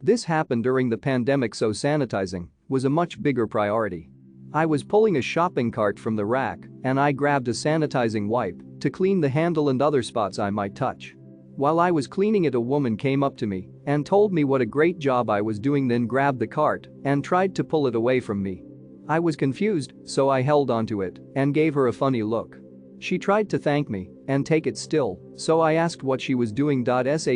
This happened during the pandemic, so sanitizing was a much bigger priority. I was pulling a shopping cart from the rack and I grabbed a sanitizing wipe to clean the handle and other spots I might touch. While I was cleaning it, a woman came up to me and told me what a great job I was doing, then grabbed the cart and tried to pull it away from me. I was confused, so I held onto it and gave her a funny look. She tried to thank me and take it still, so I asked what she was doing.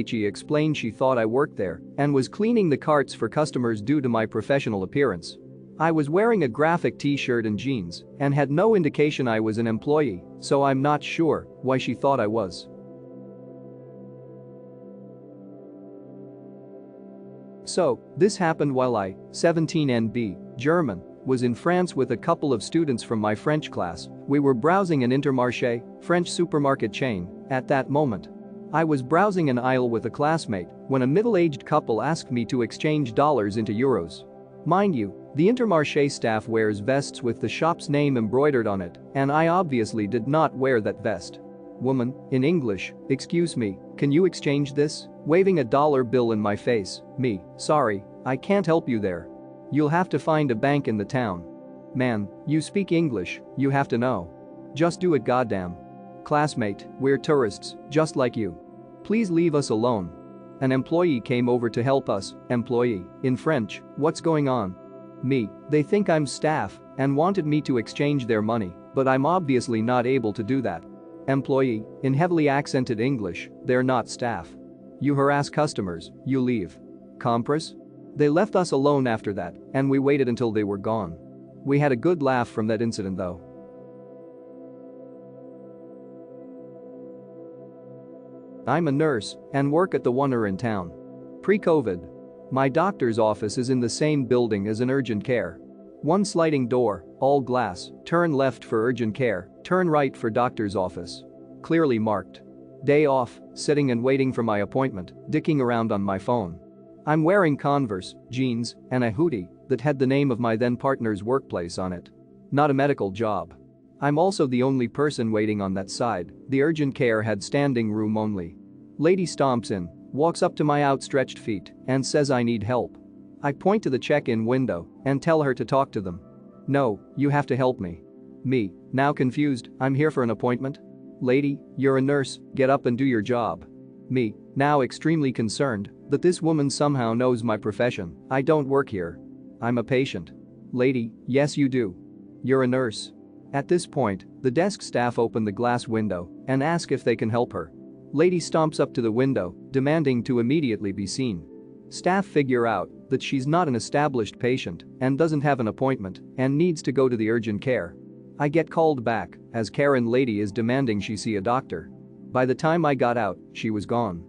She explained she thought I worked there and was cleaning the carts for customers due to my professional appearance. I was wearing a graphic t-shirt and jeans and had no indication I was an employee, so I'm not sure why she thought I was. So, this happened while I, 17 NB, German, was in France with a couple of students from my French class. We were browsing an Intermarché, French supermarket chain. At that moment, I was browsing an aisle with a classmate when a middle-aged couple asked me to exchange dollars into euros. Mind you, the Intermarché staff wears vests with the shop's name embroidered on it, and I obviously did not wear that vest. Woman, in English, excuse me, can you exchange this? Waving a dollar bill in my face. Me, sorry, I can't help you there. You'll have to find a bank in the town. Man, you speak English, you have to know. Just do it, goddamn. Classmate, we're tourists, just like you. Please leave us alone. An employee came over to help us. Employee, in French, what's going on? Me, they think I'm staff and wanted me to exchange their money, but I'm obviously not able to do that. Employee, in heavily accented English, they're not staff. You harass customers, you leave. Compras? They left us alone after that, and we waited until they were gone. We had a good laugh from that incident though. I'm a nurse and work at the one in town. Pre-COVID. My doctor's office is in the same building as an urgent care. One sliding door, all glass, turn left for urgent care, turn right for doctor's office. Clearly marked. Day off, sitting and waiting for my appointment, dicking around on my phone. I'm wearing Converse, jeans, and a hoodie that had the name of my then partner's workplace on it. Not a medical job. I'm also the only person waiting on that side. The urgent care had standing room only. Lady stomps in, walks up to my outstretched feet, and says I need help. I point to the check-in window and tell her to talk to them. No, you have to help me. Me, now confused, I'm here for an appointment? Lady, you're a nurse, get up and do your job. Me, now extremely concerned that this woman somehow knows my profession. I don't work here. I'm a patient. Lady, yes you do. You're a nurse. At this point, the desk staff open the glass window and ask if they can help her. Lady stomps up to the window, demanding to immediately be seen. Staff figure out that she's not an established patient and doesn't have an appointment and needs to go to the urgent care. I get called back as Karen lady is demanding she see a doctor. By the time I got out, she was gone.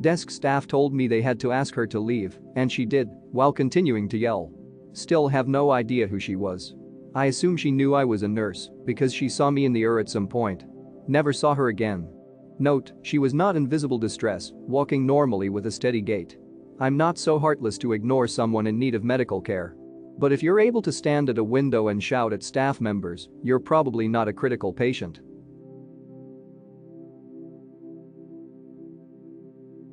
Desk staff told me they had to ask her to leave, and she did, while continuing to yell. Still have no idea who she was. I assume she knew I was a nurse because she saw me in the at some point. Never saw her again. Note, she was not in visible distress, walking normally with a steady gait. I'm not so heartless to ignore someone in need of medical care. But if you're able to stand at a window and shout at staff members, you're probably not a critical patient.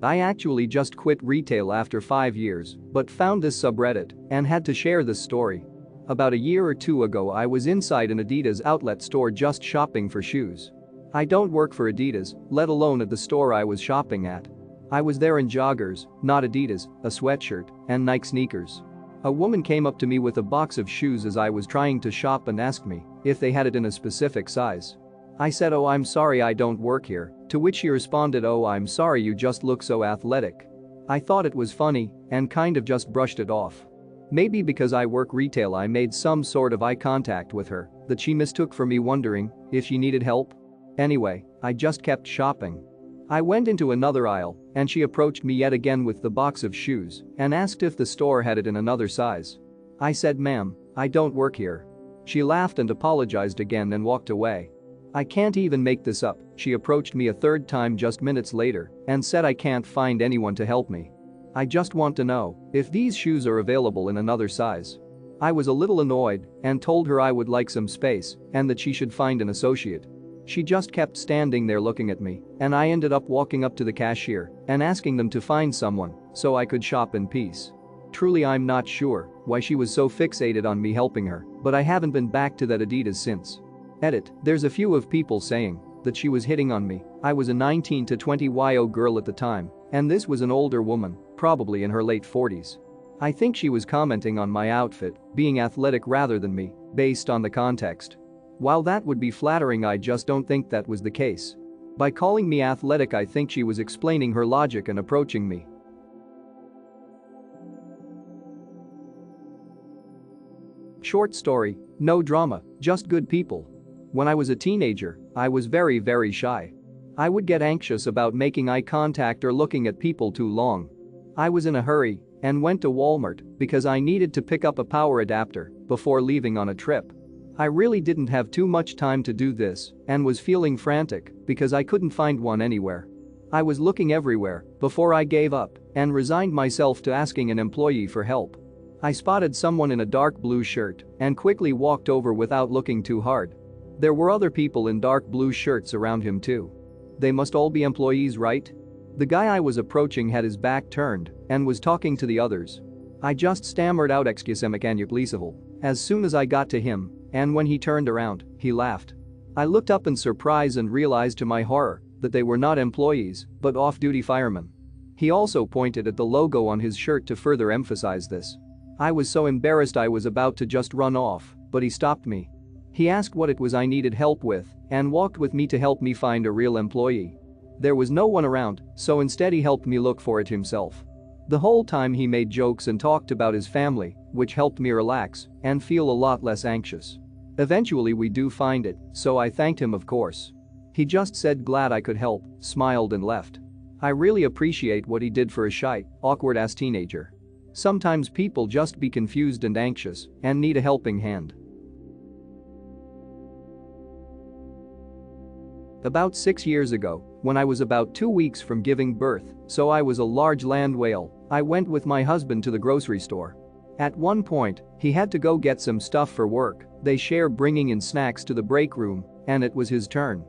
I actually just quit retail after 5 years, but found this subreddit and had to share this story. About a year or two ago I was inside an Adidas outlet store just shopping for shoes. I don't work for Adidas, let alone at the store I was shopping at. I was there in joggers, not Adidas, a sweatshirt, and Nike sneakers. A woman came up to me with a box of shoes as I was trying to shop and asked me if they had it in a specific size. I said, "Oh, I'm sorry, I don't work here," to which she responded, "Oh, I'm sorry, you just look so athletic." I thought it was funny and kind of just brushed it off. Maybe because I work retail I made some sort of eye contact with her that she mistook for me wondering if she needed help. Anyway, I just kept shopping. I went into another aisle and she approached me yet again with the box of shoes and asked if the store had it in another size. I said, "Ma'am, I don't work here." She laughed and apologized again and walked away. I can't even make this up, she approached me a third time just minutes later and said I can't find anyone to help me. I just want to know if these shoes are available in another size. I was a little annoyed and told her I would like some space and that she should find an associate. She just kept standing there looking at me, and I ended up walking up to the cashier and asking them to find someone so I could shop in peace. Truly, I'm not sure why she was so fixated on me helping her, but I haven't been back to that Adidas since. Edit, there's a few of people saying that she was hitting on me. I was a 19 to 20-year-old girl at the time, and this was an older woman, probably in her late 40s. I think she was commenting on my outfit, being athletic rather than me, based on the context. While that would be flattering, I just don't think that was the case. By calling me athletic, I think she was explaining her logic and approaching me. Short story, no drama, just good people. When I was a teenager, I was very shy. I would get anxious about making eye contact or looking at people too long. I was in a hurry and went to Walmart because I needed to pick up a power adapter before leaving on a trip. I really didn't have too much time to do this and was feeling frantic because I couldn't find one anywhere. I was looking everywhere before I gave up and resigned myself to asking an employee for help. I spotted someone in a dark blue shirt and quickly walked over without looking too hard. There were other people in dark blue shirts around him too. They must all be employees, right? The guy I was approaching had his back turned and was talking to the others. I just stammered out, "Excuse me, can you please hold?" As soon as I got to him, and when he turned around, he laughed. I looked up in surprise and realized to my horror that they were not employees, but off-duty firemen. He also pointed at the logo on his shirt to further emphasize this. I was so embarrassed I was about to just run off, but he stopped me. He asked what it was I needed help with and walked with me to help me find a real employee. There was no one around, so instead he helped me look for it himself. The whole time he made jokes and talked about his family, which helped me relax and feel a lot less anxious. Eventually we do find it, so I thanked him, of course. He just said glad I could help, smiled and left. I really appreciate what he did for a shy, awkward-ass teenager. Sometimes people just be confused and anxious and need a helping hand. About 6 years ago, when I was about 2 weeks from giving birth, so I was a large land whale, I went with my husband to the grocery store. At one point, he had to go get some stuff for work. They share bringing in snacks to the break room, and it was his turn.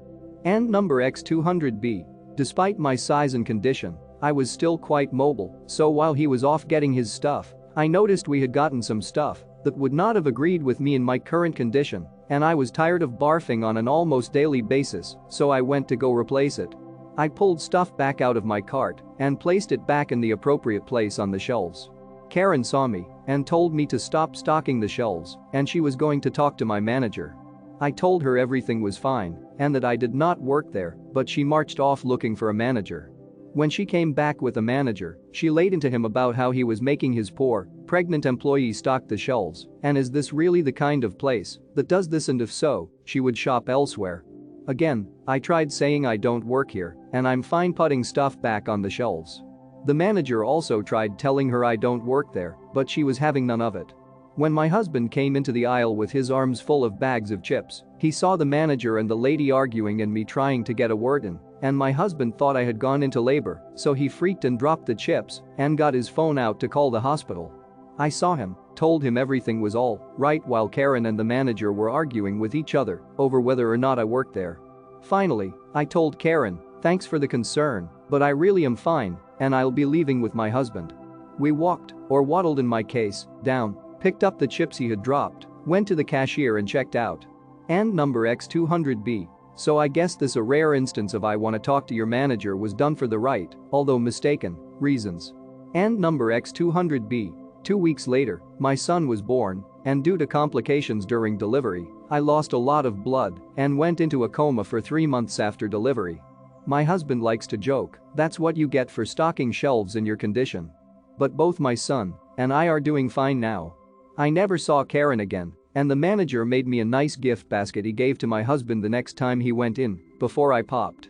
And number X200B. Despite my size and condition, I was still quite mobile, so while he was off getting his stuff, I noticed we had gotten some stuff that would not have agreed with me in my current condition, and I was tired of barfing on an almost daily basis, so I went to go replace it. I pulled stuff back out of my cart and placed it back in the appropriate place on the shelves. Karen saw me and told me to stop stocking the shelves, and she was going to talk to my manager. I told her everything was fine and that I did not work there, but she marched off looking for a manager. When she came back with a manager, she laid into him about how he was making his poor, pregnant employee stock the shelves, and is this really the kind of place that does this, and if so, she would shop elsewhere. Again, I tried saying I don't work here and I'm fine putting stuff back on the shelves. The manager also tried telling her I don't work there, but she was having none of it. When my husband came into the aisle with his arms full of bags of chips, he saw the manager and the lady arguing and me trying to get a word in, and my husband thought I had gone into labor, so he freaked and dropped the chips and got his phone out to call the hospital. I saw him, told him everything was all right while Karen and the manager were arguing with each other over whether or not I worked there. Finally, I told Karen, "Thanks for the concern, but I really am fine and I'll be leaving with my husband." We walked, or waddled in my case, down, picked up the chips he had dropped, went to the cashier and checked out. And number X200B. So I guess this a rare instance of I want to talk to your manager was done for the right, although mistaken, reasons. And number X200B. 2 weeks later, my son was born, and due to complications during delivery, I lost a lot of blood and went into a coma for 3 months after delivery. My husband likes to joke, that's what you get for stocking shelves in your condition. But both my son and I are doing fine now. I never saw Karen again, and the manager made me a nice gift basket he gave to my husband the next time he went in, before I popped.